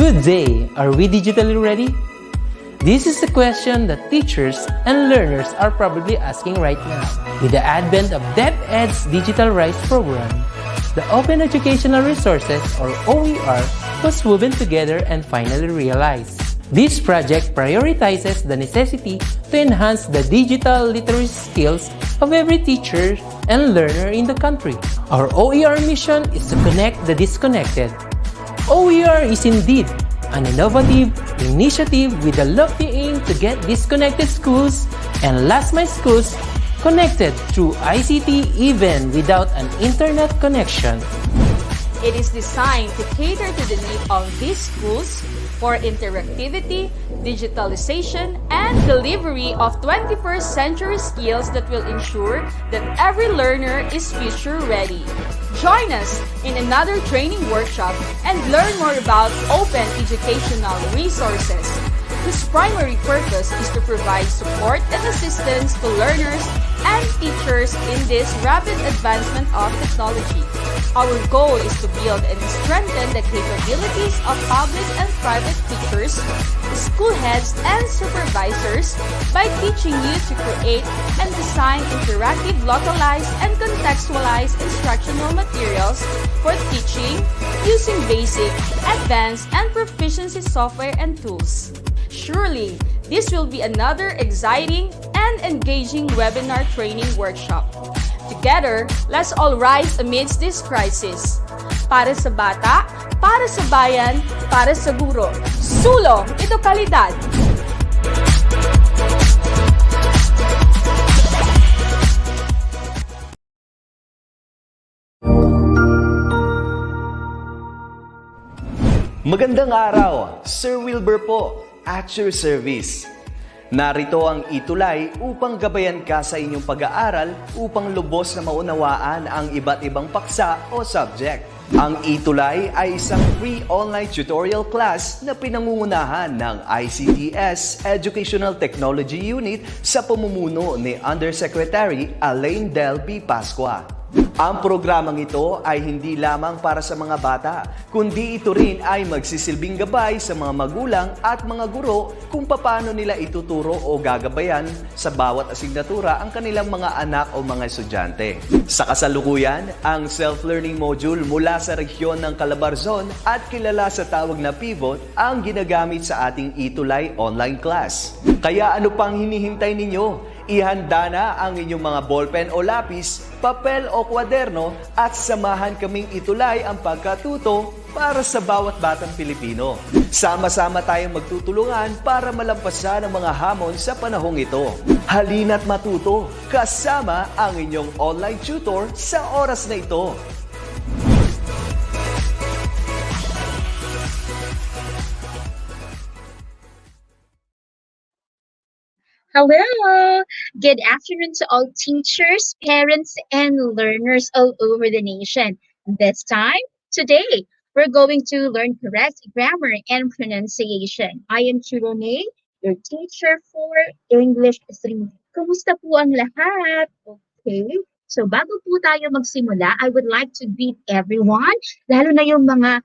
Good day! Are we digitally ready? This is a question that teachers and learners are probably asking right now. With the advent of DepEd's Digital Rise program, the Open Educational Resources, or OER, was woven together and finally realized. This project prioritizes the necessity to enhance the digital literacy skills of every teacher and learner in the country. Our OER mission is to connect the disconnected. OER is indeed an innovative initiative with a lofty aim to get disconnected schools and last-mile schools connected through ICT even without an internet connection. It is designed to cater to the need of these schools for interactivity, digitalization, and delivery of 21st century skills that will ensure that every learner is future ready. Join us in another training workshop and learn more about open educational resources, whose primary purpose is to provide support and assistance to learners and teachers in this rapid advancement of technology. Our goal is to build and strengthen the capabilities of public and private teachers, school heads, and supervisors by teaching you to create and design interactive, localized, and contextualized instructional materials for teaching using basic, advanced, and proficiency software and tools. Surely, this will be another exciting and engaging webinar training workshop. Together, let's all rise amidst this crisis. Para sa bata, para sa bayan, para sa guro. Sulong, ito kalidad! Magandang araw, Sir Wilbur po, at your service. Narito ang ETUlay upang gabayan ka sa inyong pag-aaral upang lubos na maunawaan ang iba't ibang paksa o subject. Ang ETUlay ay isang free online tutorial class na pinangungunahan ng DepEd Educational Technology Unit sa pamumuno ni Undersecretary Elaine Del B. Pascua. Ang programang ito ay hindi lamang para sa mga bata, kundi ito rin ay magsisilbing gabay sa mga magulang at mga guro kung paano nila ituturo o gagabayan sa bawat asignatura ang kanilang mga anak o mga estudyante. Sa kasalukuyan, ang self-learning module mula sa rehiyon ng Calabarzon at kilala sa tawag na pivot ang ginagamit sa ating ETUlay online class. Kaya ano pang hinihintay ninyo? Ihanda na ang inyong mga ballpen o lapis, papel o kwaderno at samahan kaming itulay ang pagkatuto para sa bawat batang Pilipino. Sama-sama tayong magtutulungan para malampasan ang mga hamon sa panahong ito. Halina't matuto kasama ang inyong online tutor sa oras na ito. Hello! Good afternoon to all teachers, parents, and learners all over the nation. Today, we're going to learn correct grammar and pronunciation. I am Chirone, your teacher for English 3. Kumusta po ang lahat? Okay. So, bago po tayo magsimula, I would like to greet everyone, lalo na yung mga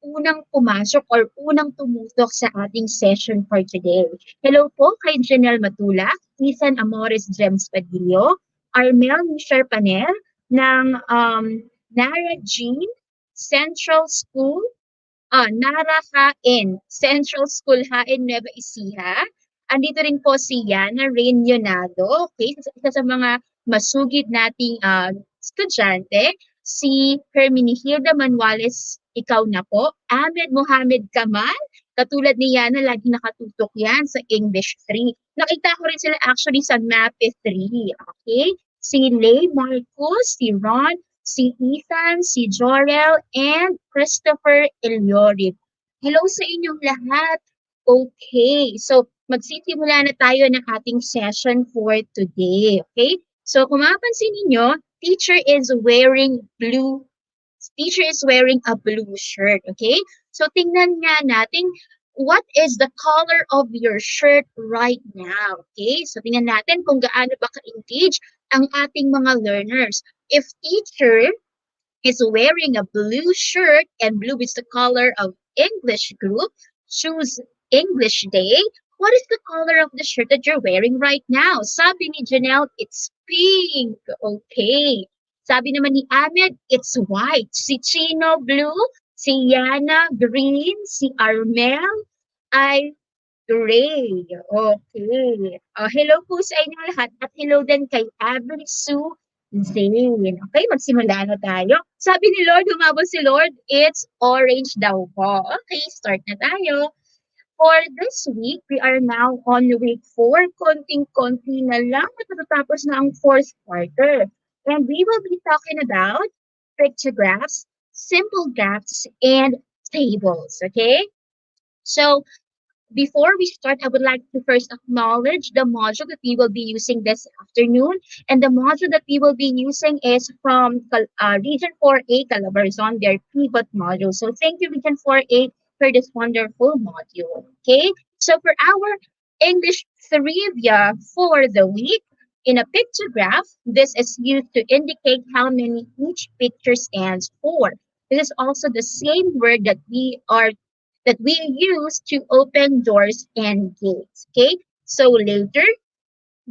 unang pumasok or unang tumutok sa ating session for today. Hello po kay Janelle Matula, Ethan Amores Gems Padillo, Armel Misher Panel ng Nara Jean Central School, Nara Hain Central School Hain Nueva Ecija. Andito rin po si Yana Rain Yonado, okay, isa sa mga masugid nating estudyante, si Herminie Hilda Manuales, ikaw na po, Ahmed Mohamed Kamal, katulad ni Yana, lagi nakatutok yan sa English 3. Nakita ko rin sila actually sa MAPE 3, okay? Si Lay Marcos, si Ron, si Ethan, si Jorel, and Christopher Eliorib. Hello sa inyong lahat. Okay, so magsisimula na tayo ng ating session for today, okay? So kung mapapansin niyo, teacher is wearing a blue shirt, okay? So tingnan nga natin, what is the color of your shirt right now, okay? So tingnan natin kung gaano ba ka-engage ang ating mga learners. If teacher is wearing a blue shirt, and blue is the color of English group. Choose English day. What is the color of the shirt that you're wearing right now? Sabi ni Janelle, it's pink. Okay. Sabi naman ni Ahmed, it's white. Si Chino, blue. Si Yana, green. Si Armel, ay gray. Okay. Hello po sa inyo lahat at hello din kay Avery Sue Zane. Okay, magsimula na tayo. Sabi ni Lord, humabol si Lord, it's orange daw po. Okay, start na tayo. For this week, we are now on week 4. Konting-konti na lang at matatapos na ang fourth quarter. And we will be talking about pictographs, simple graphs, and tables. Okay? So, before we start, I would like to first acknowledge the module that we will be using this afternoon. And the module that we will be using is from Region 4A, Calabarzon, their pivot module. So thank you, Region 4A, for this wonderful module. Okay, so for our English trivia for the week, in a pictograph, this is used to indicate how many each picture stands for. This is also the same word that we use to open doors and gates. Okay, so later,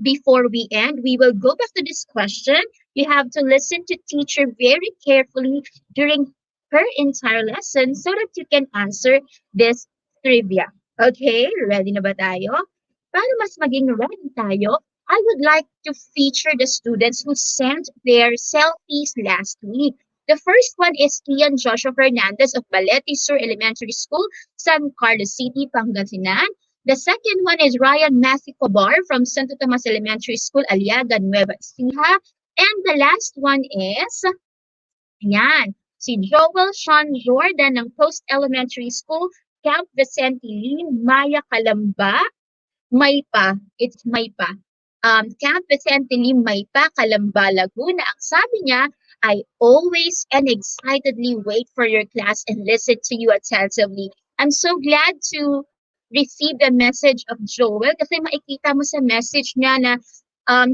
before we end, we will go back to this question. You have to listen to teacher very carefully during her entire lesson so that you can answer this trivia. Okay, ready na ba tayo? Para mas maging ready tayo, I would like to feature the students who sent their selfies last week. The first one is Ian Joshua Fernandez of Balete Sur Elementary School, San Carlos City, Pangasinan. The second one is Ryan Matthew Cobar from Santo Tomas Elementary School, Aliaga, Nueva Ecija. And the last one is, yan, si Joel Sean Jordan ng Post Elementary School, Camp Vicente Lee, Maya Calamba, Maypa. It's Maypa. Camp Vicente Lim Maypa, Calamba, Laguna. Ang sabi niya, I always and excitedly wait for your class and listen to you attentively. I'm so glad to receive the message of Joel kasi makikita mo sa message niya na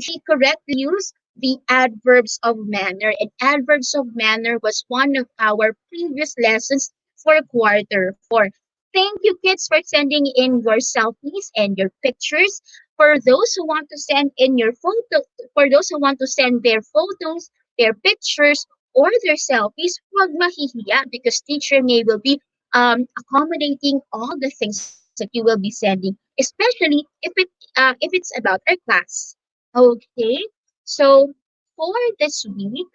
she correctly used the adverbs of manner. And adverbs of manner was one of our previous lessons for quarter 4. Thank you, kids, for sending in your selfies and your pictures. For those who want to send in your photo, for those who want to send their photos, their pictures, or their selfies, huwag mahihiya because teacher May will be accommodating all the things that you will be sending, especially if it's about our class. Okay, so for this week,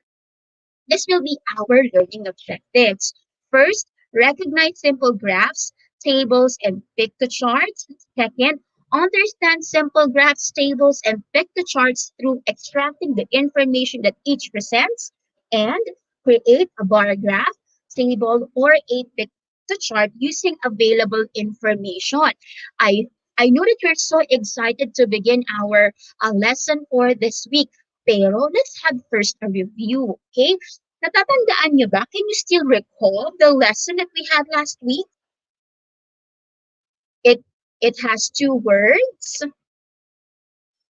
this will be our learning objectives. First, recognize simple graphs, tables, and pictocharts. Second, understand simple graphs, tables, and pictocharts through extracting the information that each presents. And create a bar graph, table, or a pictochart using available information. I I know that you're so excited to begin our lesson for this week. Pero let's have first a review, okay? Natatandaan niyo ba? Can you still recall the lesson that we had last week? It it has two words.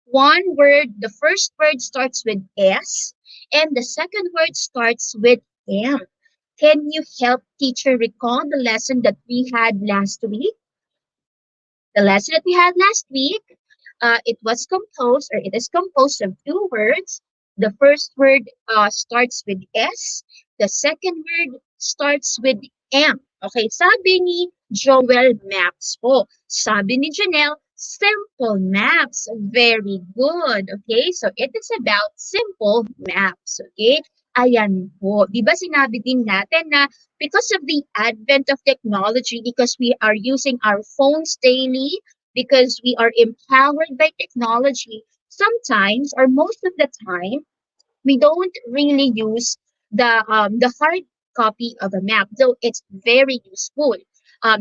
One word, the first word starts with S, and the second word starts with M. Can you help teacher recall the lesson that we had last week? The lesson that we had last week, it is composed of two words. The first word starts with S. The second word starts with M. Okay, sabi ni Joel, maps po. Sabi ni Janelle, simple maps. Very good. Okay, so it is about simple maps. Okay, ayan po. Di ba sinabi din natin na because of the advent of technology, because we are using our phones daily, because we are empowered by technology, sometimes or most of the time, we don't really use the hard copy of a map, though it's very useful.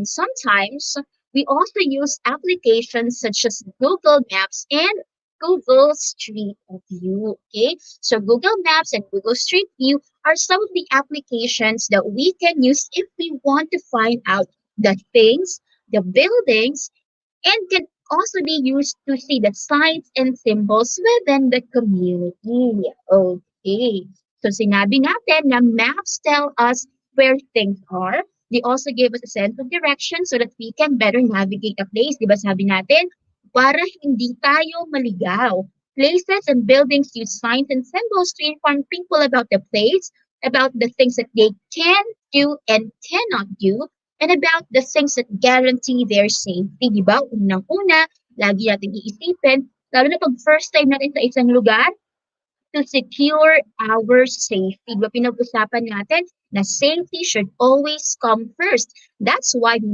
Sometimes we also use applications such as Google Maps and Google Street View. Okay, so Google Maps and Google Street View are some of the applications that we can use if we want to find out the things, the buildings, and can also be used to see the signs and symbols within the community. Okay. So sinabi natin na maps tell us where things are. They also gave us a sense of direction so that we can better navigate a place. Di ba sabi natin, para hindi tayo maligaw. Places and buildings use signs and symbols to inform people about the place, about the things that they can do and cannot do, and about the things that guarantee their safety. Di ba? Unang-una, lagi natin iisipin, lalo na pag first time natin sa isang lugar, to secure our safety. Diba pinag-usapan natin na safety should always come first. That's why we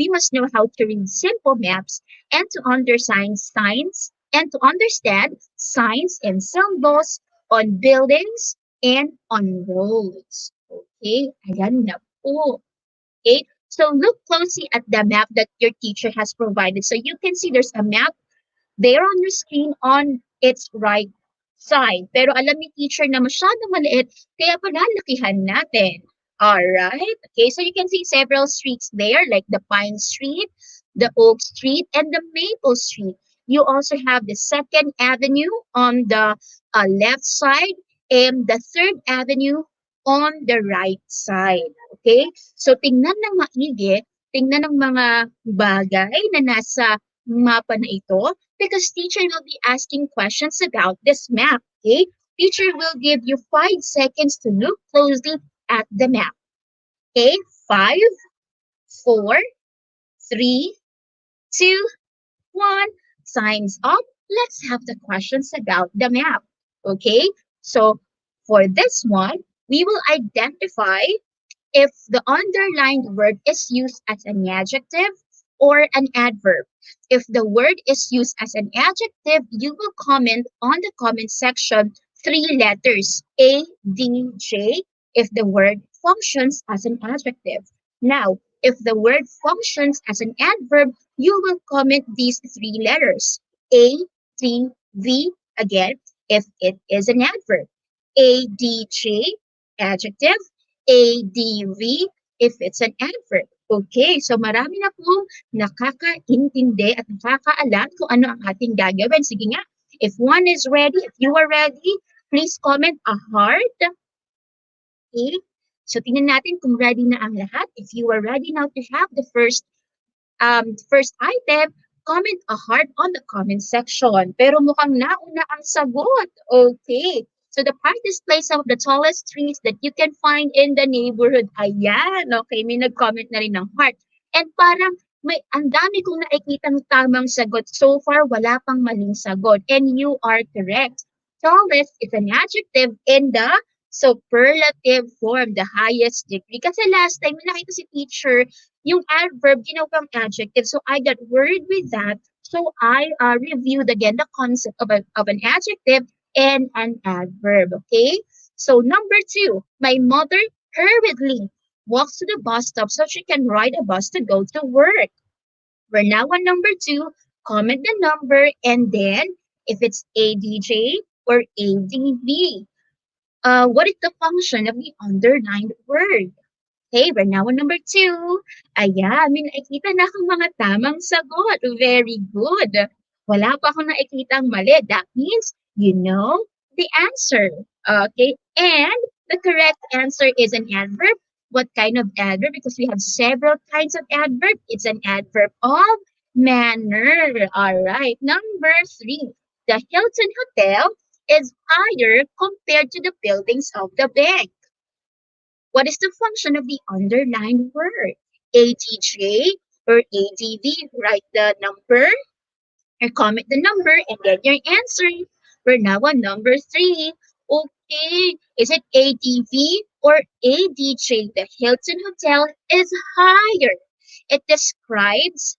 must know how to read simple maps and to understand signs and to understand signs and symbols on buildings and on roads. Okay, ayan na po. Okay, so look closely at the map that your teacher has provided. So you can see there's a map there on your screen on its right side. Pero alam ni teacher na masyadong maliit, kaya palalakihan natin. Alright? Okay, so you can see several streets there, like the Pine Street, the Oak Street, and the Maple Street. You also have the Second Avenue on the left side and the Third Avenue on the right side. Okay? So tingnan ng maigi, tingnan ng mga bagay na nasa mapa na ito because teacher will be asking questions about this map. Okay? Teacher will give you 5 seconds to look closely at the map. Okay? 5, 4, 3, 2, 1. Signs up. Let's have the questions about the map. Okay? So for this one, we will identify if the underlined word is used as an adjective or an adverb. If the word is used as an adjective, you will comment on the comment section 3 letters A, D, J if the word functions as an adjective. Now, if the word functions as an adverb, you will comment these 3 letters A, D, V again if it is an adverb. A, D, J, adjective. ADV if it's an adverb. Okay, so marami na pong nakakaintindi at nakakaalam kung ano ang ating gagawin. Sige nga, if one is ready, if you are ready, please comment a heart. Okay, so tingnan natin kung ready na ang lahat. If you are ready now to have the first item, comment a heart on the comment section. Pero mukhang nauna ang sagot. Okay. So the park displays some of the tallest trees that you can find in the neighborhood. Ayan. Okay, may nag-comment na rin ng heart. And parang ang dami kong nakikitang tamang sagot. So far, wala pang maling sagot. And you are correct. Tallest is an adjective in the superlative form, the highest degree. Kasi last time, may nakita si teacher, yung adverb, ginawang adjective. So I got worried with that. So I reviewed again the concept of an adjective and an adverb. Okay? So number 2, my mother hurriedly walks to the bus stop so she can ride a bus to go to work. We're now on number 2. Comment the number and then if it's ADJ or ADV. What is the function of the underlined word? Okay, we're now on number 2. Ayan, may nakikita na akong mga tamang sagot. Very good. Wala pa akong nakikitang mali. That means you know the answer. Okay, and the correct answer is an adverb. What kind of adverb? Because we have several kinds of adverb. It's an adverb of manner. All right, number 3. The Hilton Hotel is higher compared to the buildings of the bank. What is the function of the underlined word? ATJ or ADV? Write the number or comment the number and get your answer. We're now on number 3. Okay, is it ADV or ADJ? The Hilton Hotel is higher. It describes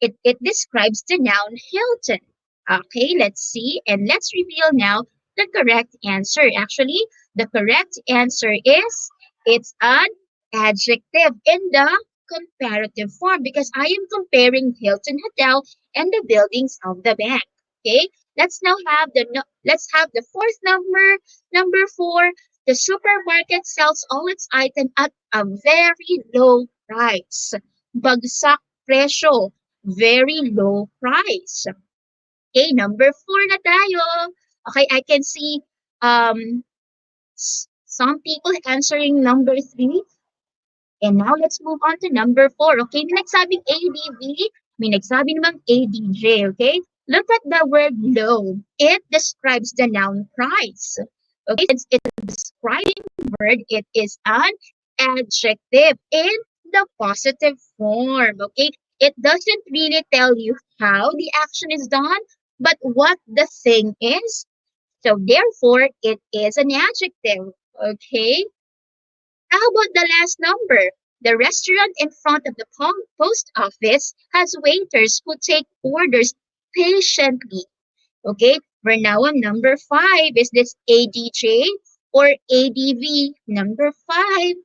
the noun Hilton. Okay, let's see and let's reveal now the correct answer. Actually, the correct answer is it's an adjective in the comparative form because I am comparing Hilton Hotel and the buildings of the bank. Okay, let's have the fourth number. Number 4, the supermarket sells all its items at a very low price. Bagsak presyo, very low price. Okay, number 4 na tayo. Okay, I can see some people answering number 3. And now let's move on to number 4. Okay, may nagsabing ADV, may nagsabing namang ADJ. Okay, look at the word low. It describes the noun price. Okay, since it's a describing word, it is an adjective in the positive form. Okay, it doesn't really tell you how the action is done, but what the thing is. So therefore, it is an adjective. Okay. How about the last number? The restaurant in front of the post office has waiters who take orders patiently. Okay, we're now on number 5. Is this ADJ or ADV? Number 5.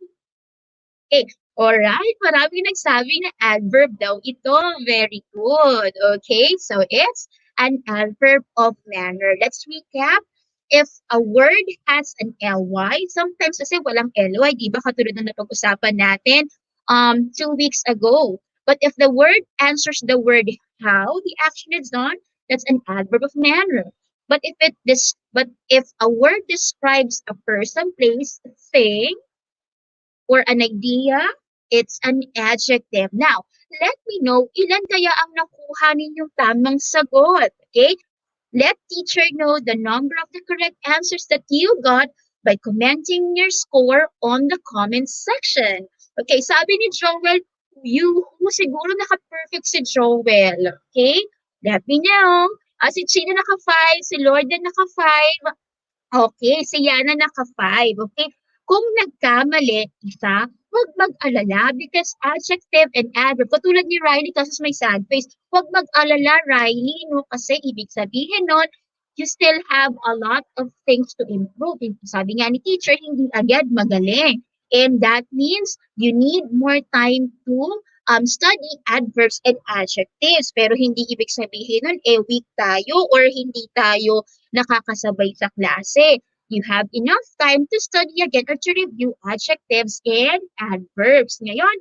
Okay. Alright, maraming nagsabi na adverb daw ito. Very good. Okay, so it's an adverb of manner. Let's recap. If a word has an ly, sometimes kasi walang ly, di ba? Katulad na napag-usapan natin 2 weeks ago. But if the word answers the word how, the action is done, that's an adverb of manner. But if a word describes a person, place, thing, or an idea, it's an adjective. Now, let me know ilan kaya ang nakuha ninyong tamang sagot. Okay? Let teacher know the number of the correct answers that you got by commenting your score on the comment section. Okay, sabi ni Joel, siguro naka-perfect si Joel. Okay? Let me know. Si Chino naka-5, si Lord din naka-5. Okay, si Yana naka-5. Okay, kung nagkamali isa, huwag mag-alala because adjective and adverb, katulad ni Riley kasi may sad face, huwag mag-alala Riley, no? Kasi ibig sabihin nun, you still have a lot of things to improve. Sabi nga ni teacher, hindi agad magaling. And that means you need more time to study adverbs and adjectives. Pero hindi ibig sabihin nun, weak tayo or hindi tayo nakakasabay sa klase. You have enough time to study again or to review adjectives and adverbs. Ngayon,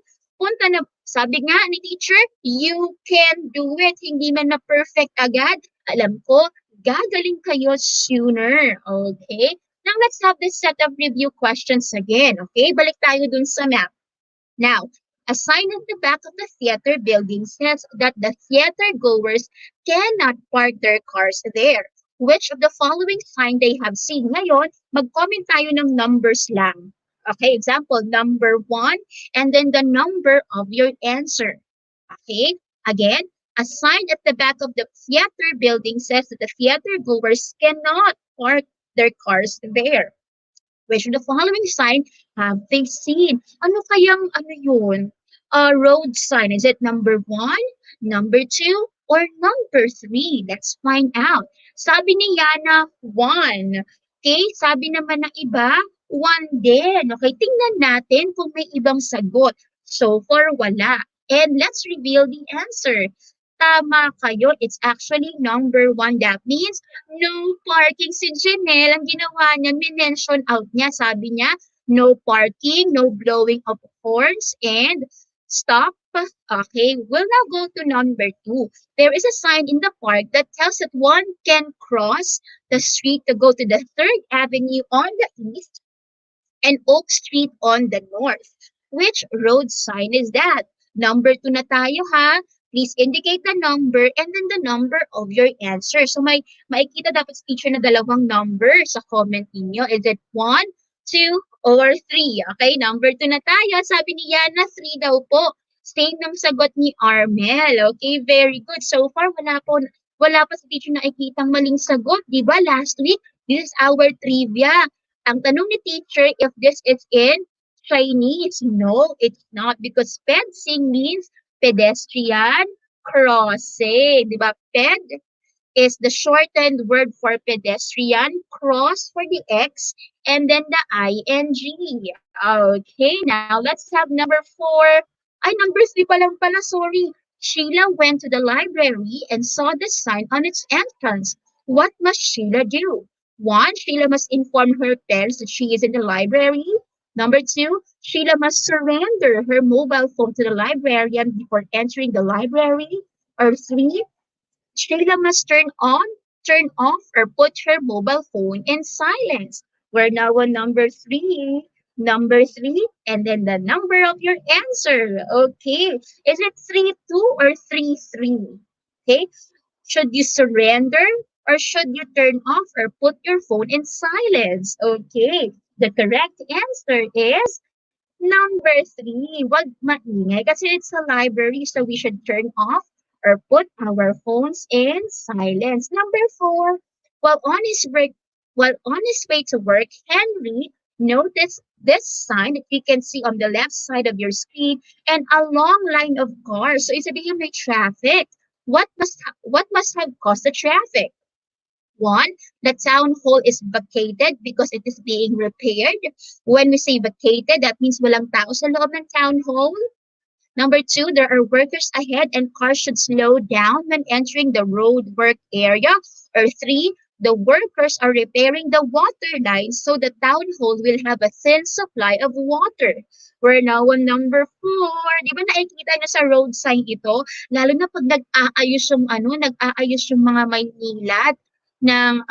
sabi nga ni teacher, you can do it. Hindi man na perfect agad. Alam ko, gagaling kayo sooner. Okay? Now, let's have this set of review questions again. Okay? Balik tayo dun sa map. Now, a sign at the back of the theater building says that the theater goers cannot park their cars there. Which of the following sign they have seen? Ngayon, mag-comment tayo ng numbers lang. Okay, example, number 1, and then the number of your answer. Okay, again, a sign at the back of the theater building says that the theater goers cannot park their cars there. Which of the following sign have they seen? Ano kayang yun? Road sign. Is it number 1, number 2, or number 3? Let's find out. Sabi ni Yana, 1. Okay, sabi naman ng iba, 1 din. Okay, tingnan natin kung may ibang sagot. So far, wala. And let's reveal the answer. Tama kayo. It's actually number 1. That means no parking. Si Janelle, ang ginawa niya, minention out niya. Sabi niya, no parking, no blowing of horns, and stop. Okay, we'll now go to number 2. There is a sign in the park that tells that one can cross the street to go to the 3rd Avenue on the east and Oak Street on the north. Which road sign is that? Number 2 na tayo ha. Please indicate the number and then the number of your answer. So makikita dapat sa teacher na dalawang number sa comment niyo. Is it 1, 2, or 3? Okay, number 2 na tayo. Sabi ni Yana, 3 daw po. Same ng sagot ni Armel. Okay, very good. So far, wala pa sa teacher na nakikitang maling sagot. Diba last week, this is our trivia. Ang tanong ni teacher, if this is in Chinese, no, it's not because fencing means pedestrian crossing. Diba? Ped is the shortened word for pedestrian, cross for the X, and then the ing. Okay, now let's have number 4. Ay, number 3 pa lang pala, sorry. Sheila went to the library and saw the sign on its entrance. What must Sheila do? 1, Sheila must inform her parents that she is in the library. Number 2, Sheila must surrender her mobile phone to the librarian before entering the library. Or 3, Sheila must turn off, or put her mobile phone in silence. We're now on number 3. number 3, and then the number of your answer. Okay. Is it 3-2 or 3-3? Okay. Should you surrender or should you turn off or put your phone in silence? Okay. The correct answer is number 3, wag maingay kasi it's a library, so we should turn off or put our phones in silence. Number 4, while on his break, while on his way to work, Henry noticed this sign that you can see on the left side of your screen and a long line of cars. So it's sabihin may traffic. What must have caused the traffic? One, the town hall is vacated because it is being repaired. When we say vacated, that means walang tao sa loob ng town hall. Number 2, there are workers ahead and cars should slow down when entering the road work area. Or 3, the workers are repairing the water lines so the town hall will have a thin supply of water. We're now on number 4. Di ba nakikita niyo sa road sign ito? Lalo na pag nag-aayos yung mga Maynilad ng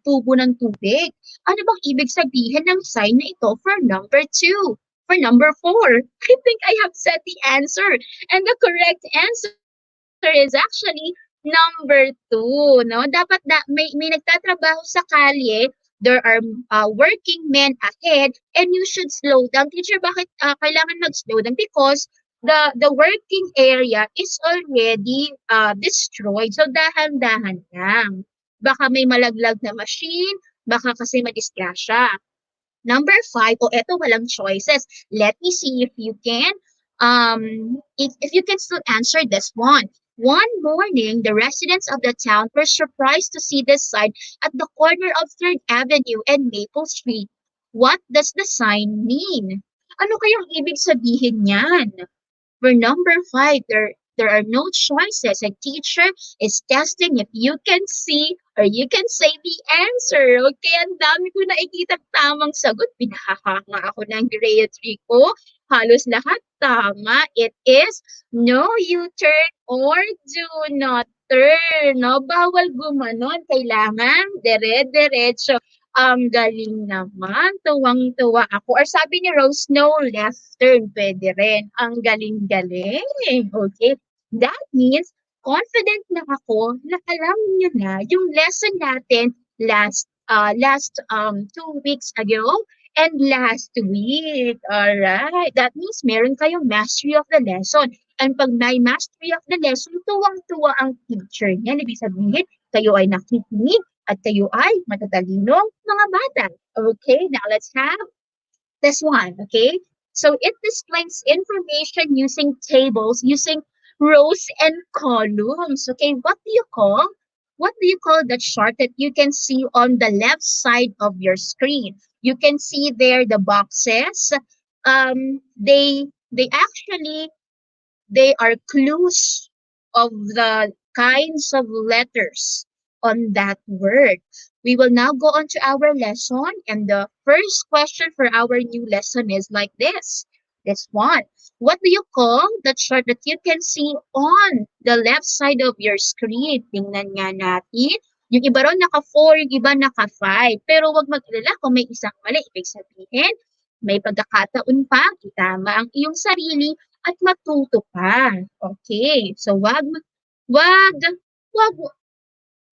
tubo ng tubig. Ano bang ibig sabihin ng sign na ito for number 2? For number 4, I think I have said the answer. And the correct answer is actually number 2. No? Dapat may nagtatrabaho sa kalye. There are working men ahead and you should slow down. Teacher, bakit kailangan mag-slow down? Because the working area is already destroyed. So dahan-dahan lang. Baka may malaglag na machine, baka kasi madisgrasya. Number 5, eto walang choices. Let me see if you can if you can still answer this one. One morning, the residents of the town were surprised to see this sign at the corner of 3rd Avenue and Maple Street. What does the sign mean? Ano kayang ibig sabihin niyan? For number 5, there are no choices. A teacher is testing if you can see or you can say the answer. Okay, ang dami ko nakikita tamang sagot. Pinahahanga ako ng grade 3 ko. Halos lahat tama. It is no U-turn or do not turn. No, bawal gumanon. Kailangan dire-diretso. Ang galing naman. Tuwang-tuwa ako. Or sabi ni Rose, no left turn. Pwede rin. Ang galing-galing. Okay. That means, confident na ako na alam niyo na yung lesson natin last 2 weeks ago and last week. Alright. That means meron kayong mastery of the lesson. And pag may mastery of the lesson, tuwang-tuwa ang teacher niya. Ibig sabihin, kayo ay nakikinig at kayo ay matatalinong mga bata. Okay, now let's have this one, okay? So it displays information using tables, using rows and columns. Okay, what do you call the chart that you can see on the left side of your screen? You can see there the boxes. They are clues of the kinds of letters on that word. We will now go on to our lesson, and the first question for our new lesson is like this. This one. What do you call the chart that you can see on the left side of your screen? Tingnan nga natin. Yung iba raw naka-4, yung iba naka-5. Pero wag mag-alala kung may isang mali. Ibig sabihin, may pagkakataon pa, itama ang iyong sarili at matuto pa. Okay. So wag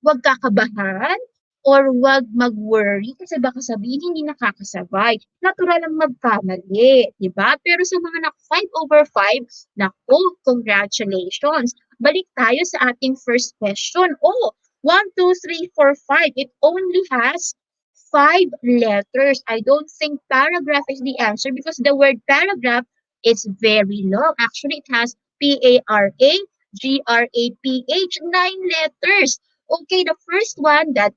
wag kakabahan or wag mag-worry kasi baka sabihin hindi nakakasabay. Natural lang magkamali, di ba? Pero sa mga naka-5/5, naku, congratulations. Balik tayo sa ating first question. 1, 2, 3, 4, 5. It only has 5 letters. I don't think paragraph is the answer because the word paragraph is very long. Actually, it has PARAGRAPH, 9 letters. Okay, the first one that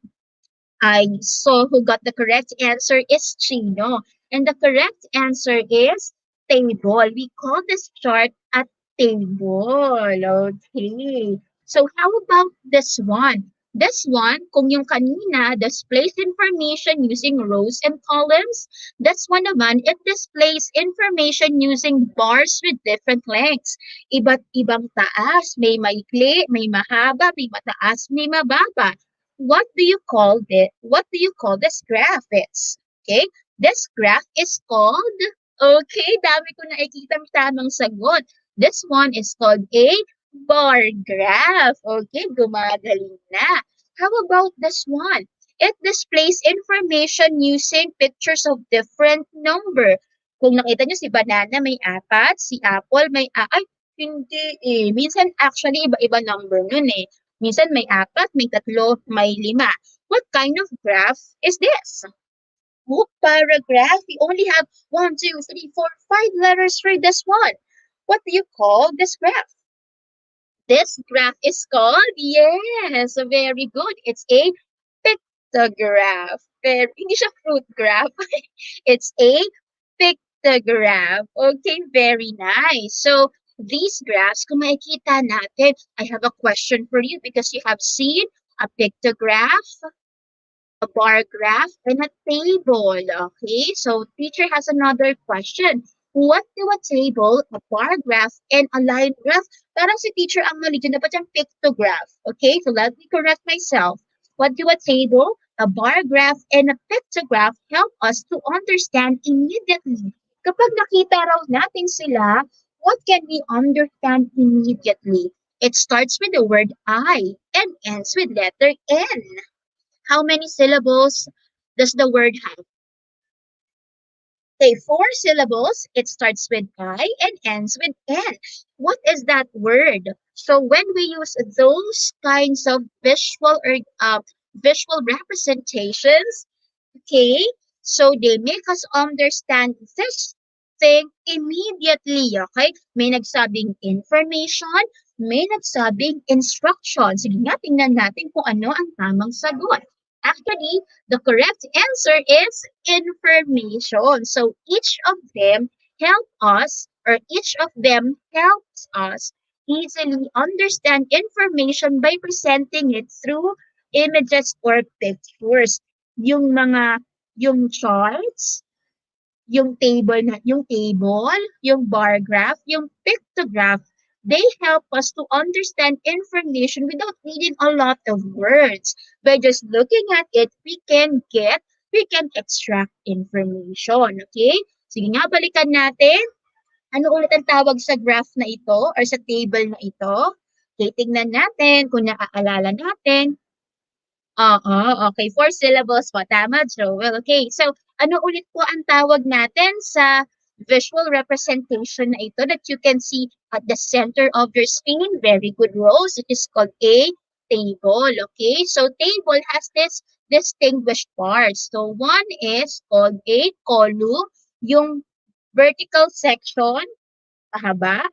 I saw who got the correct answer is Chino. And the correct answer is table. We call this chart a table. Okay. So how about this one? This one, kung yung kanina displays information using rows and columns, that's one naman, it displays information using bars with different lengths. Iba't ibang taas, may maikli, may mahaba, may mataas, may mababa. What do you call this graph? Okay? This graph is called, okay, dami ko nakikita tamang sagot. This one is called a bar graph. Okay, gumagaling na. How about this one? It displays information using pictures of different number. Kung nakita nyo si banana may 4, si apple may ay, hindi eh. Minsan actually iba-iba number nun eh. Minsan may 4, may 3, may 5. What kind of graph is this? Book paragraph. We only have 1, 2, 3, 4, 5 letters for this one. What do you call this graph? This graph is called, yes, very good. It's a pictograph. Hindi siya fruit graph. It's a pictograph. Okay, very nice. So, these graphs, kung makikita natin, I have a question for you because you have seen a pictograph, a bar graph, and a table. Okay, so teacher has another question. What do a table, a bar graph, and a line graph? Parang si teacher ang mali dyan, dapat yung pictograph. Okay, so let me correct myself. What do a table, a bar graph, and a pictograph help us to understand immediately? Kapag nakita raw natin sila, what can we understand immediately? It starts with the word I and ends with letter N. How many syllables does the word have? Okay, 4 syllables. It starts with I and ends with N. What is that word? So when we use those kinds of visual representations, okay, so they make us understand this thing immediately, okay? May nagsabing information, may nagsabing instruction. Sige nga, tingnan natin kung ano ang tamang sagot. Actually, the correct answer is information. So each of them help us, or each of them helps us easily understand information by presenting it through images or pictures. Yung charts, yung bar graph, yung pictograph, they help us to understand information without needing a lot of words. By just looking at it, we can extract information. Okay? Sige nga, balikan natin. Ano ulit ang tawag sa graph na ito or sa table na ito? Okay, tingnan natin kung naaalala natin. Oo, okay. 4 syllables po. Tama, Joel. Okay, so ano ulit po ang tawag natin sa visual representation na ito that you can see at the center of your screen? Very good, Rose. It is called a table. Okay, so table has this distinguished parts. So one is called a column, yung vertical section, pahaba,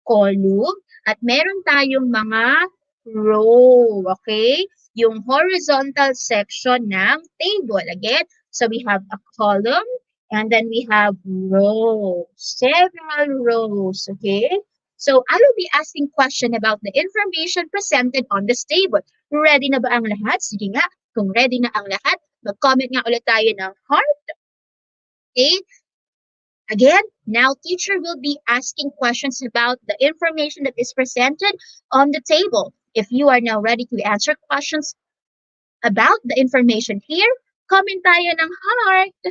column, at meron tayong mga row, okay? Yung horizontal section ng table. Again, so we have a column, and then we have rows, several rows, okay? So I will be asking question about the information presented on this table. Ready na ba ang lahat? Sige nga, kung ready na ang lahat, mag-comment nga ulit tayo ng heart. Okay? Again, now teacher will be asking questions about the information that is presented on the table. If you are now ready to answer questions about the information here, comment tayo ng heart.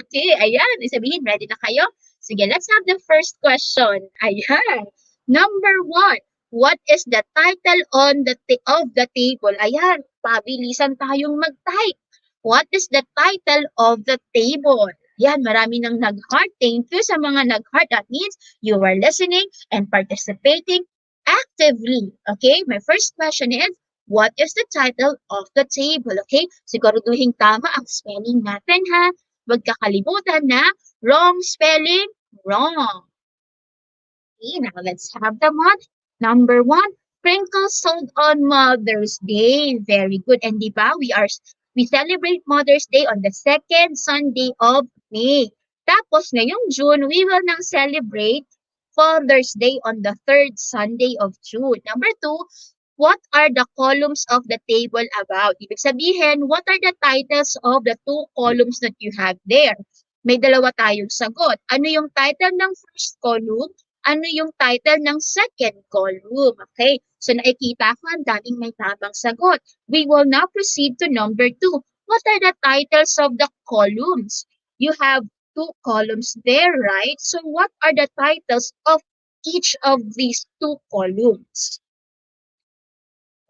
Okay, ayan. Isabihin, ready na kayo? Sige, let's have the first question. Ayan. Number 1. What is the title of the table? Ayan, pabilisan tayong mag-type. What is the title of the table? Yan, marami nang nag-heart. Thank you sa mga nag-heart. That means you are listening and participating actively. Okay, my first question is, what is the title of the table? Okay, siguraduhin tama ang spelling natin ha. Huwag kakalimutan na wrong spelling, wrong. Okay, now let's have the one. Number 1, sprinkles sold on Mother's Day. Very good. And di ba, we celebrate Mother's Day on the 2nd Sunday of May. Tapos ngayong June, we will now celebrate Father's Day on the 3rd Sunday of June. Number 2, what are the columns of the table about? Ibig sabihin, what are the titles of the 2 columns that you have there? May dalawa tayong sagot. Ano yung title ng first column? Ano yung title ng second column? Okay, so nakikita ko ang daming may tamang sagot. We will now proceed to number 2. What are the titles of the columns? You have two columns there, right? So what are the titles of each of these two columns?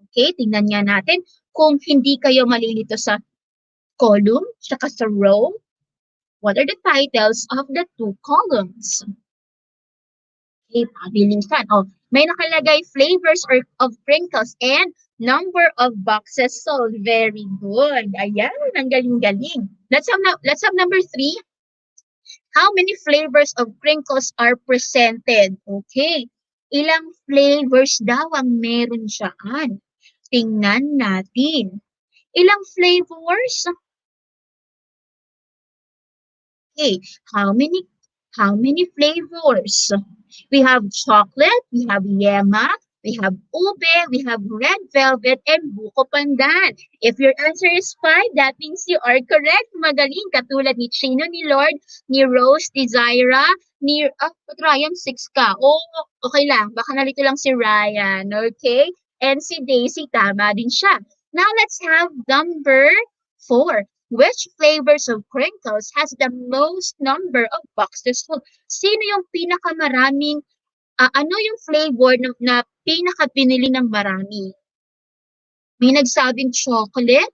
Okay, tingnan nga natin kung hindi kayo malilito sa column tsaka sa row. What are the titles of the two columns? Okay, pabilisan. Oh, may nakalagay flavors or of crinkles and number of boxes sold. Very good. Ayan, ang galing-galing. Let's have number 3. How many flavors of crinkles are presented? Okay. Ilang flavors daw ang meron siyaan? Tingnan natin. Ilang flavors? Okay. How many flavors? We have chocolate, we have yema, we have ube, we have red velvet, and buko pandan. If your answer is 5, that means you are correct. Magaling. Katulad ni Chino, ni Lord, ni Rose, ni Zaira, ni Ryan, 6 ka. Oh, okay lang. Baka nalito lang si Ryan. Okay? And si Daisy, tama din siya. Now, let's have number 4. Which flavors of crinkles has the most number of boxes sold? Sino yung pinakamaraming, ano yung flavor na pinakabinili ng marami? May nagsabing chocolate?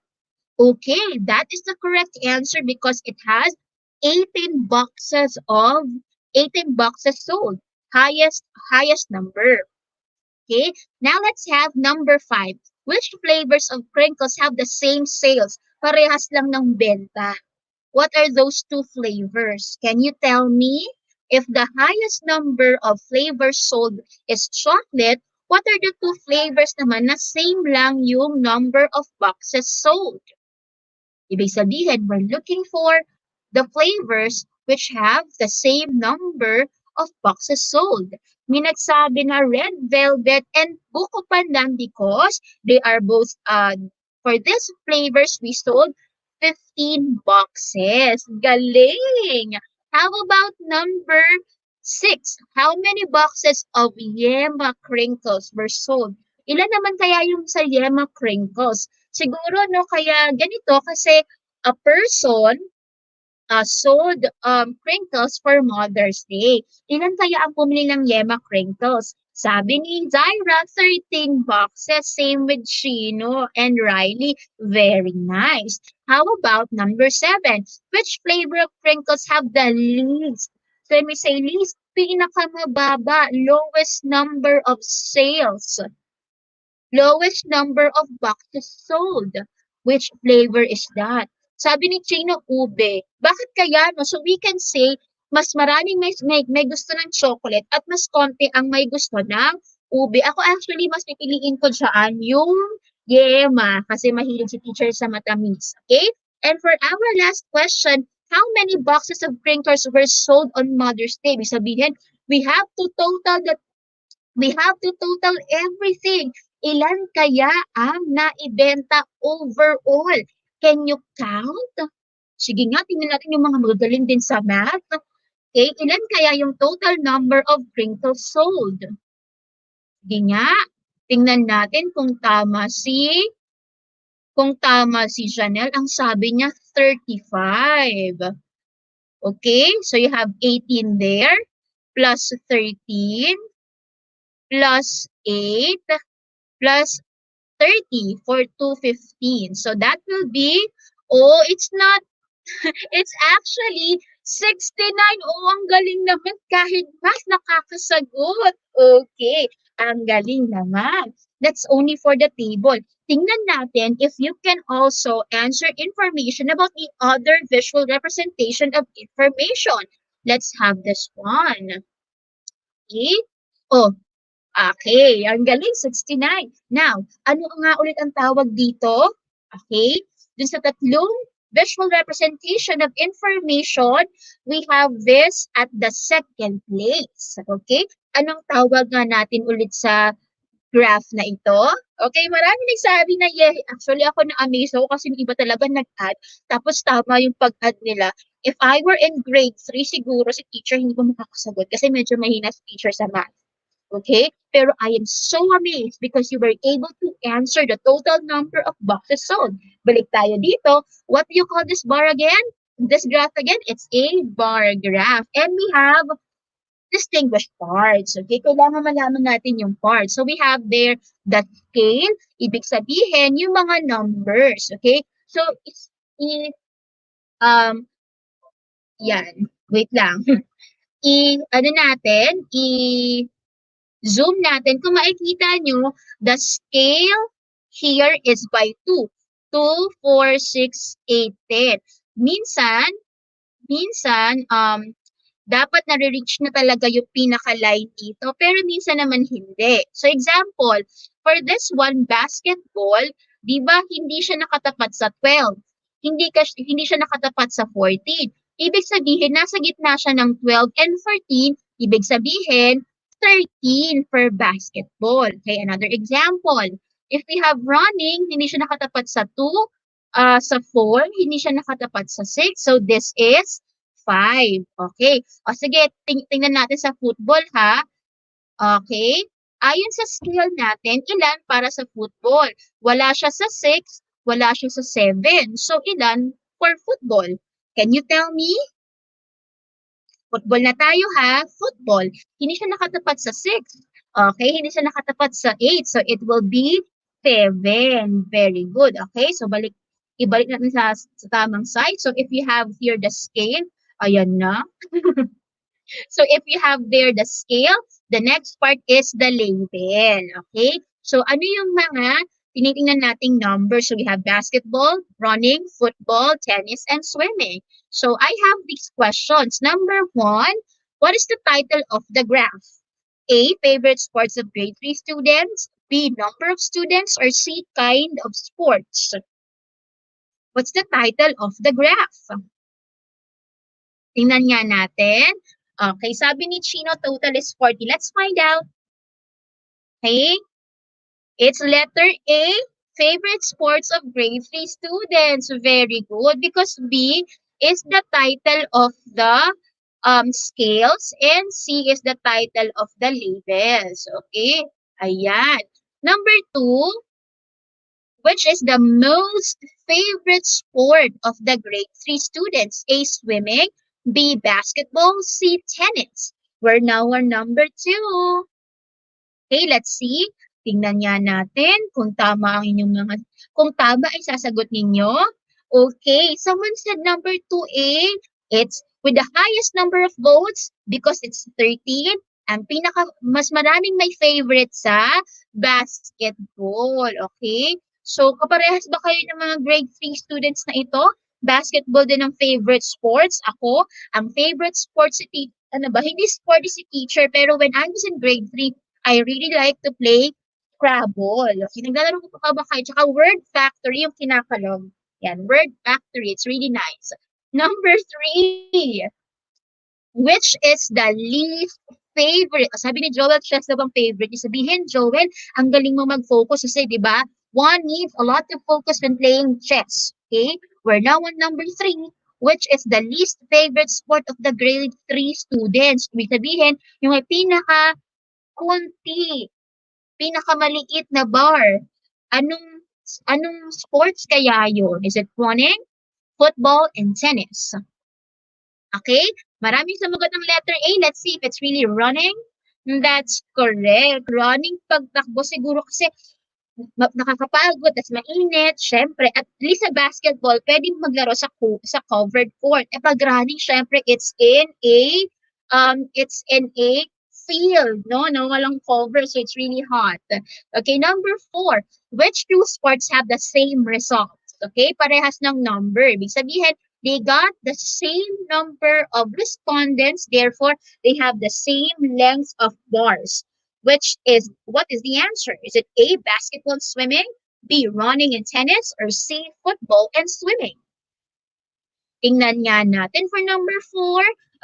Okay, that is the correct answer because it has 18 boxes sold. Highest number. Okay, now let's have number 5. Which flavors of crinkles have the same sales? Parehas lang ng benta. What are those two flavors? Can you tell me? If the highest number of flavors sold is chocolate, what are the two flavors naman na same lang yung number of boxes sold? Ibig sabihin, we're looking for the flavors which have the same number of boxes sold. May nagsabi na red velvet and buko pandan because they are both, for these flavors, we sold 15 boxes. Galing! How about number 6? How many boxes of yema crinkles were sold? Ilan naman kaya yung sa yema crinkles? Siguro, no, kaya ganito kasi a person sold crinkles for Mother's Day. Ilan kaya ang pumili ng yema crinkles? Sabi ni Zaira, 13 boxes. Same with Chino and Riley. Very nice. How about number 7? Which flavor of crinkles have the least? So when we say least, pinakamababa, lowest number of sales. Lowest number of boxes sold. Which flavor is that? Sabi ni Chino, ube. Bakit kaya? No? So we can say, mas maraming may gusto ng chocolate at mas konti ang may gusto ng ube. Ako actually, mas pipiliin ko dyan yung yema kasi mahilig si teacher sa matamis. Okay? And for our last question, how many boxes of crinkles were sold on Mother's Day? Ibig sabihin, we have to total everything. Ilan kaya ang naibenta overall? Can you count? Sige nga, tingnan natin yung mga magagaling din sa math. Okay, ilan kaya yung total number of crinkles sold? Sige nga, tingnan natin kung tama si Janelle. Ang sabi niya, 35. Okay, so you have 18 there, plus 13, plus 8, plus 30 for 215. So that will be, it's not, it's actually 69. Oh, ang galing naman kahit mas nakakasagot. Okay, ang galing naman. That's only for the table. Tingnan natin if you can also answer information about the other visual representation of information. Let's have this one. Okay. Oh, okay, ang galing, 69. Now, ano nga ulit ang tawag dito? Okay, dun sa tatlong visual representation of information, we have this at the second place. Okay, anong tawag nga natin ulit sa graph na ito? Okay, marami nagsabi na yeah. Actually, ako na-amaze ako kasi yung iba talaga nag-add. Tapos tama yung pag-add nila. If I were in grade 3, siguro si teacher hindi ko makakasagot kasi medyo mahina si teacher sa math. Okay? Pero I am so amazed because you were able to answer the total number of boxes sold. Balik tayo dito. What do you call this bar again? This graph again, it's a bar graph. And we have distinguished parts. Okay, kailangan malaman natin yung parts. So we have there the scale, ibig sabihin yung mga numbers. Okay, so it's um yan, wait lang. Ano natin, zoom natin. Kung makikita nyo, the scale here is by 2. 2, 4, 6, 8, 10. Minsan, dapat nare-reach na talaga yung pinaka-line dito, pero minsan naman hindi. So example, for this one basketball, di ba hindi siya nakatapat sa 12. Hindi siya nakatapat sa 14. Ibig sabihin, nasa gitna siya ng 12 and 14. Ibig sabihin, 13 for basketball. Okay, another example. If we have running, hindi siya nakatapat sa 2, sa 4, hindi siya nakatapat sa 6. So this is 5. Okay. O sige, tingnan natin sa football ha. Okay. Ayon sa scale natin, ilan para sa football? Wala siya sa 6, wala siya sa 7. So ilan for football? Can you tell me? Football na tayo ha. Football. Hindi siya nakatapat sa 6. Okay. Hindi siya nakatapat sa 8. So it will be 7. Very good. Okay. So ibalik natin sa tamang side. So if you have here the scale, ayan na. So if you have there the scale, the next part is the label. Okay? So ano yung mga tinitingnan nating numbers? So we have basketball, running, football, tennis, and swimming. So I have these questions. Number 1, what is the title of the graph? A, favorite sports of grade 3 students. B, number of students. Or C, kind of sports. What's the title of the graph? Tingnan nga natin. Okay, sabi ni Chino, total is 40. Let's find out. Okay, it's letter A, favorite sports of grade 3 students. Very good, because B is the title of the scales and C is the title of the labels. Okay, ayan. Number 2, which is the most favorite sport of the grade 3 students? A, swimming. B, basketball. C, tennis. We're now on number 2. Okay, let's see. Tingnan nga natin kung tama ang inyong mga... Kung tama ay sasagot ninyo. Okay, someone said number 2A. It's with the highest number of votes because it's 13. Ang mas maraming may favorite sa basketball. Okay? So, kaparehas ba kayo ng mga grade 3 students na ito? Basketball din ang favorite sports. Ako, ang favorite sports si hindi sport si teacher, pero when I was in grade 3, I really like to play Scrabble. Okay, naglalaro ko pa ba kayo? Tsaka Word Factory yung kinakalog. Yan, Word Factory. It's really nice. Number 3, which is the least favorite? Sabi ni Joel, chess daw ang favorite. Sabihin, Joel, ang galing mo mag-focus kasi, di ba? One needs a lot of focus when playing chess. Okay? We're now on number 3, which is the least favorite sport of the grade 3 students. Ibig sabihin, yung may pinaka-kunti, pinakamaliit na bar. Anong sports kaya yun? Is it running, football, and tennis? Okay? Maraming sumagot ng letter A. Let's see if it's really running. That's correct. Running, pagtakbo siguro kasi nakakapagod, tas mainit, syempre, at least sa basketball, pwedeng maglaro sa covered court. Pag running, syempre, it's in a field, no, walang cover, so it's really hot. Okay, number 4, which two sports have the same results? Okay, parehas ng number. Ibig sabihin, they got the same number of respondents, therefore, they have the same length of bars. What is the answer? Is it A, basketball and swimming, B, running and tennis, or C, football and swimming? Tingnan nga natin for number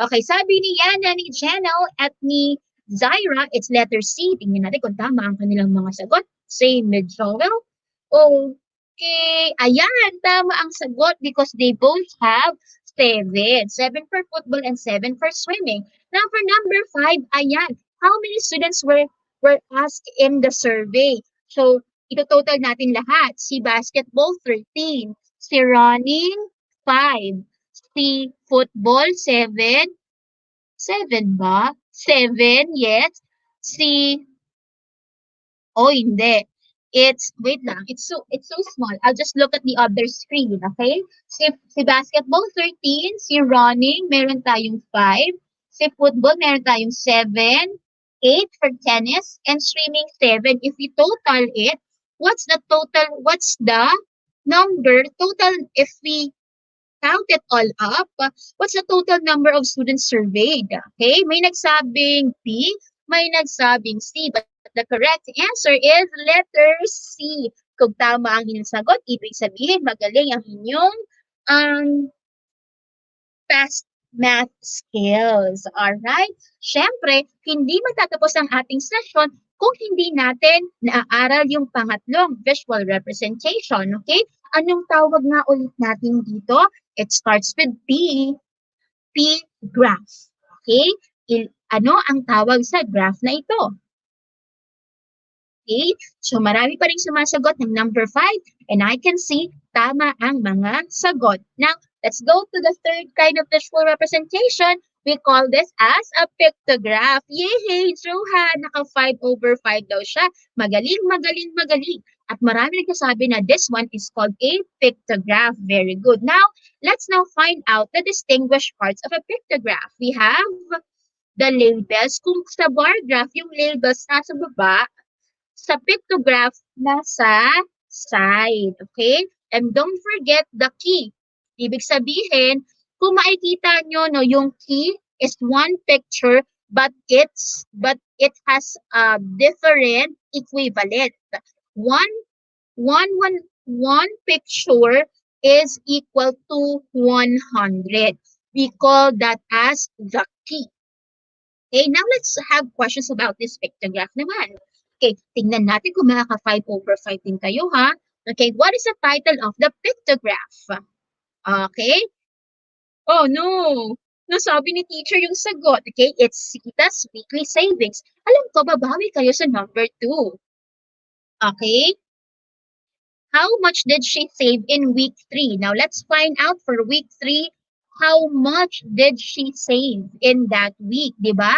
4. Okay, sabi ni Yana, ni Janelle, at ni Zaira, it's letter C. Tingnan natin kung tama ang kanilang mga sagot. Same with Joel. Okay, ayan, tama ang sagot because they both have 7. 7 for football and 7 for swimming. Now for number 5, ayan, how many students were asked in the survey? So, ito total natin lahat. Si basketball, 13. Si running, 5. C. Football, 7. 7 ba? 7, yes. C. Oh, hindi. It's, wait lang, it's so small. I'll just look at the other screen, okay? Si basketball, 13. Si running, meron tayong 5. Si football, meron tayong 7. 8 for tennis. And swimming, 7. If we total it, what's the number total if we count it all up? What's the total number of students surveyed? Okay, may nagsabing B, may nagsabing C, but the correct answer is letter C. Kung tama ang inyong sagot, ibig sabihin magaling ang inyong um, fast math skills. Alright? Siyempre, hindi matatapos ang ating session kung hindi natin naaaral yung pangatlong visual representation. Okay? Anong tawag nga ulit natin dito? It starts with P. P, graph. Okay? Ano ang tawag sa graph na ito? Okay? So marami pa rin sumasagot ng number 5 and I can see tama ang mga sagot. Now, let's go to the third kind of visual representation. We call this as a pictograph. Yay! Johan! Naka 5/5 daw siya. Magaling, magaling, magaling. At marami nagsasabi na this one is called a pictograph. Very good. Now, let's now find out the distinguished parts of a pictograph. We have the labels. Kung sa bar graph, yung labels nasa baba, sa pictograph, nasa side. Okay? And don't forget the key. Ibig sabihin, kung makikita nyo, no, yung key is one picture, but it has a different equivalent. One picture is equal to 100. We call that as the key. Okay, now let's have questions about this pictograph naman. Okay, tingnan natin kung makaka 5/5 din kayo, ha? Okay, what is the title of the pictograph? Okay? Oh, no. Nasabi ni teacher yung sagot. Okay, it's Sita's weekly savings. Alam ko, babawi kayo sa number 2. Okay? How much did she save in week 3? Now, let's find out for week 3, how much did she save in that week, di ba?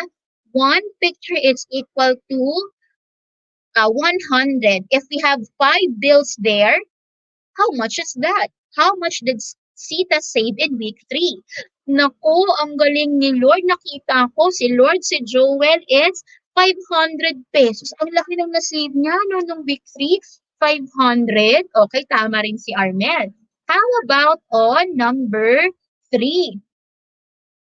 One picture is equal to 100. If we have 5 bills there, how much is that? How much did Sita save in week 3? Naku, ang galing ni Lord. Nakita ko si Lord, si Joel is 500 pesos. Ang laki ng nasave niya no, nung week 3. 500. Okay, tama rin si Armel. How about on number 3?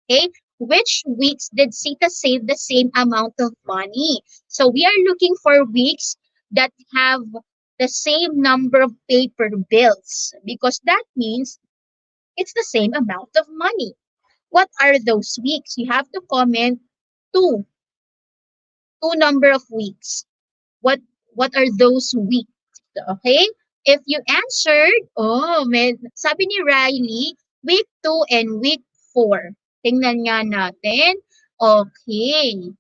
Okay, which weeks did Sita save the same amount of money? So we are looking for weeks that have the same number of paper bills because that means it's the same amount of money. What are those weeks? You have to comment two number of weeks. What are those weeks? Okay? If you answered, sabi ni Riley, week 2 and week 4. Tingnan nga natin. Okay.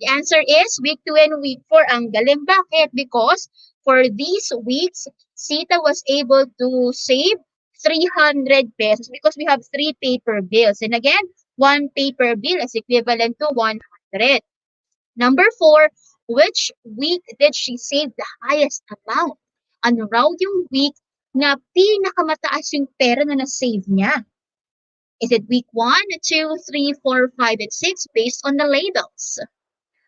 The answer is week 2 and week 4. Ang galing. Bakit? Because for these weeks, Sita was able to save 300 pesos because we have 3 paper bills. And again, 1 paper bill is equivalent to 100. Number 4, which week did she save the highest amount? Ano raw yung week na pinakamataas yung pera na na-save niya? Is it week 1, 2, 3, 4, 5, and 6 based on the labels?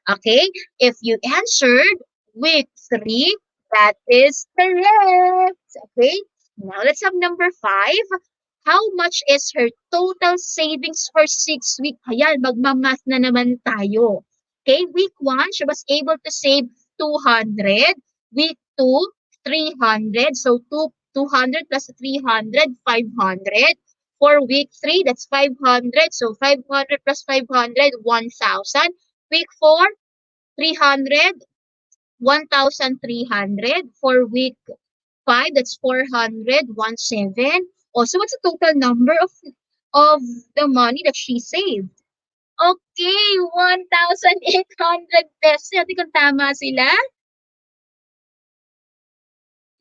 Okay, if you answered week 3, that is correct. Okay, now let's have number 5. How much is her total savings for 6 weeks? Ayan, magmamath na naman tayo. Okay, week 1, she was able to save 200. Week 2, 300. So 200 plus 300, 500. For week 3, that's 500. So 500 plus 500, 1,000. Week 4, 300, 1,300. For week 5, that's 400, 1,700. So what's the total number of the money that she saved? Okay, 1,800 pesos. Natin kung tama sila.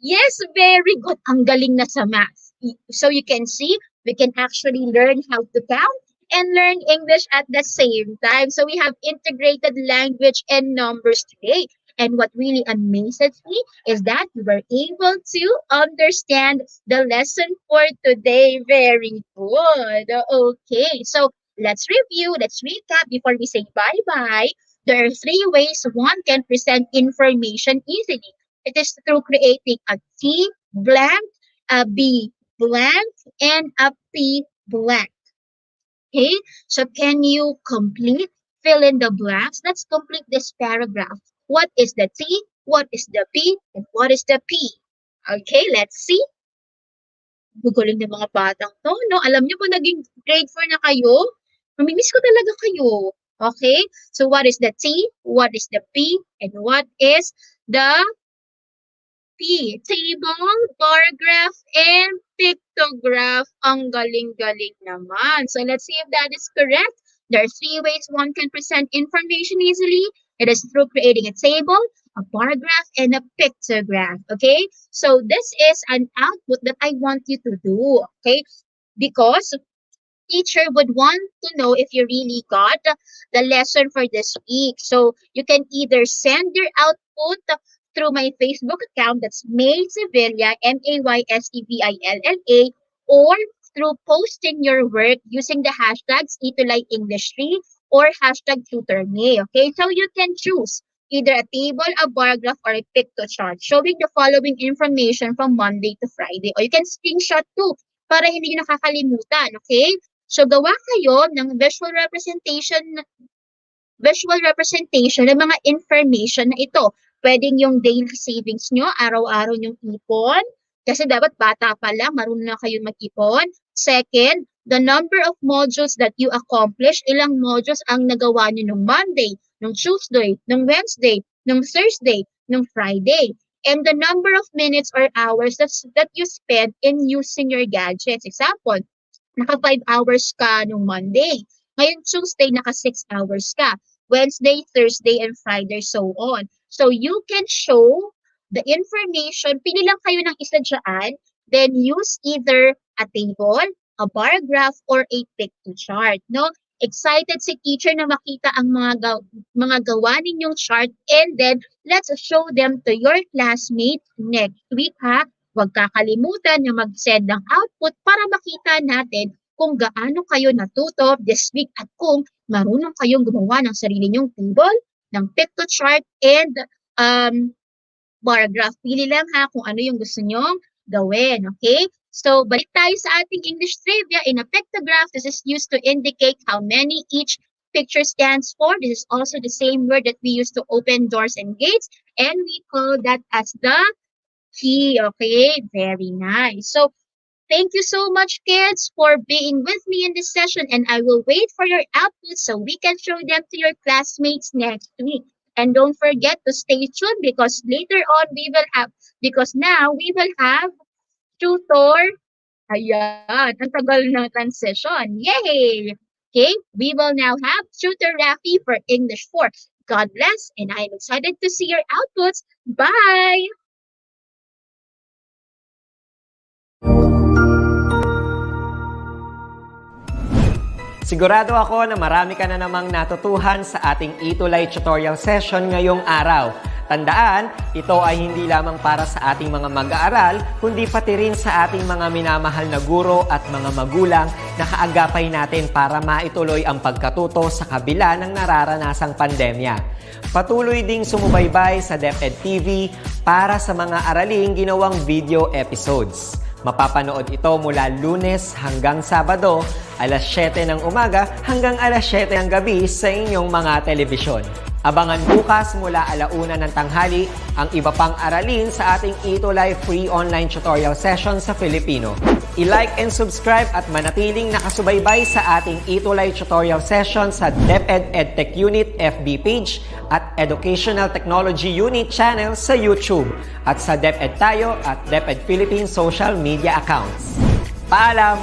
Yes, very good. Ang galing na sa math. So you can see, we can actually learn how to count and learn English at the same time. So we have integrated language and numbers today. And what really amazes me is that we were able to understand the lesson for today. Very good. Okay, so let's review, let's recap before we say bye-bye. There are three ways one can present information easily. It is through creating a T blank, a B blank, and a P blank. Okay, so can you fill in the blanks? Let's complete this paragraph. What is the T? What is the P? And what is the P? Okay, let's see. Guguling ng mga batang to, no? Alam niyo po, naging grade 4 na kayo. Mamimiss ko talaga kayo. Okay? So, what is the T? What is the P? And what is the P? Table, bar graph, and pictograph. Ang galing-galing naman. So, let's see if that is correct. There are three ways one can present information easily. It is through creating a table, a bar graph, and a pictograph. Okay? So, this is an output that I want you to do. Okay? Because teacher would want to know if you really got the lesson for this week. So you can either send your output through my Facebook account, that's May Sevilla, Maysevilla, or through posting your work using the hashtags ETUlay English 3 or hashtag tutorme. Okay, so you can choose either a table, a bar graph, or a picto chart showing the following information from Monday to Friday. Or you can screenshot too para hindi nyo nakakalimutan. Okay? So, gawa kayo ng visual representation ng mga information na ito. Pwedeng yung daily savings nyo, araw-araw nyong ipon. Kasi dapat bata pa lang, marunong na kayo mag-ipon. Second, the number of modules that you accomplish. Ilang modules ang nagawa nyo nung Monday, nung Tuesday, nung Wednesday, nung Thursday, nung Friday. And the number of minutes or hours that you spend in using your gadgets. Example, naka 5 hours ka nung Monday. Ngayon Tuesday, naka 6 hours ka. Wednesday, Thursday, and Friday, so on. So you can show the information. Pili lang kayo ng isa dyan. Then use either a table, a bar graph, or a picto chart. No? Excited si teacher na makita ang mga gawa ninyong chart, and then let's show them to your classmates next week, ha? Huwag kakalimutan na mag-send ng output para makita natin kung gaano kayo natuto this week at kung marunong kayong gumawa ng sarili nyong table, ng picto chart, and bar graph. Pili lang ha kung ano yung gusto nyong gawin, okay? So, balik tayo sa ating English trivia. In a pictograph, this is used to indicate how many each picture stands for. This is also the same word that we use to open doors and gates, and we call that as the key. Okay, very nice. So, thank you so much, kids, for being with me in this session, and I will wait for your output so we can show them to your classmates next week. And don't forget to stay tuned because later on now we will have tutor. Ayan, ang tagal ng transition. Yay! Okay, we will now have Tutor Rafi for English 4. God bless, and I am excited to see your outputs. Bye! Sigurado ako na marami ka na namang natutuhan sa ating ETUlay tutorial session ngayong araw. Tandaan, ito ay hindi lamang para sa ating mga mag-aaral, kundi pati rin sa ating mga minamahal na guro at mga magulang na kaagapay natin para maituloy ang pagkatuto sa kabila ng nararanasang pandemya. Patuloy ding sumubaybay sa DepEd TV para sa mga araling ginawang video episodes. Mapapanood ito mula Lunes hanggang Sabado, alas 7 ng umaga hanggang alas 7 ng gabi sa inyong mga telebisyon. Abangan bukas mula 1:00 ng tanghali ang iba pang aralin sa ating ETUlay free online tutorial session sa Filipino. I-like and subscribe at manatiling nakasubaybay sa ating ETUlay tutorial session sa DepEd Edtech Unit FB page at Educational Technology Unit channel sa YouTube at sa DepEd Tayo at DepEd Philippines social media accounts. Paalam!